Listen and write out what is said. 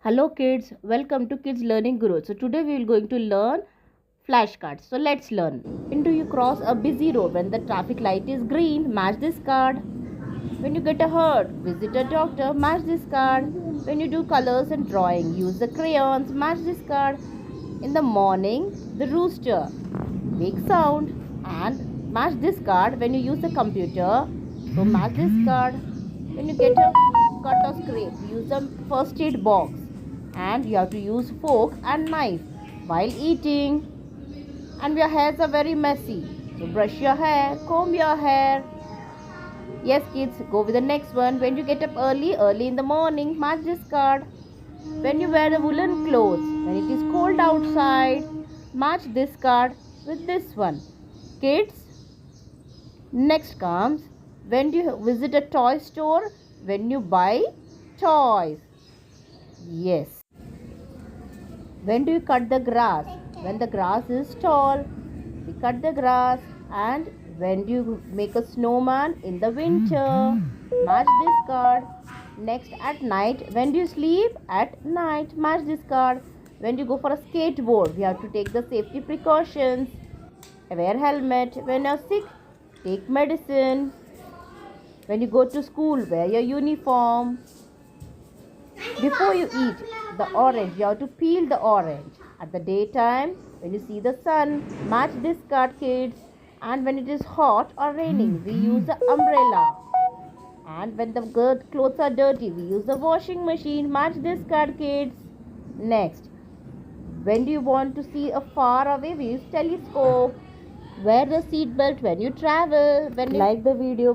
Hello kids, welcome to Kids Learning Guru. So today we are going to learn flashcards. So let's learn. When do you cross a busy road? When the traffic light is green, match this card. When you get a hurt, visit a doctor, match this card. When you do colors and drawing, use the crayons, match this card. In the morning, the rooster make sound and match this card. When you use the computer, so match this card. When you get a cut or scrape, use the first aid box, and you have to use fork and knife while eating. And your hairs are very messy, so brush your hair, comb your hair. Yes kids, go with the next one. When you get up early in the morning, match this card. When you wear the woolen clothes, when it is cold outside, match this card with this one. Kids, next comes when you visit a toy store, when you buy toys. Yes. When do you cut the grass? When the grass is tall, we cut the grass. And when do you make a snowman in the winter? Match this card. Next, at night, when do you sleep? At night, match this card. When you go for a skateboard, we have to take the safety precautions. Wear helmet. When you're sick, take medicine. When you go to school, wear your uniform. Before you eat the orange, you have to peel the orange. At the daytime, when you see the sun, match this card, kids. And when it is hot or raining, we use the umbrella. And when the clothes are dirty, we use the washing machine. Match this card, kids. Next, when do you want to see a far away, we use telescope. Wear the seat belt when you travel. When you like the video,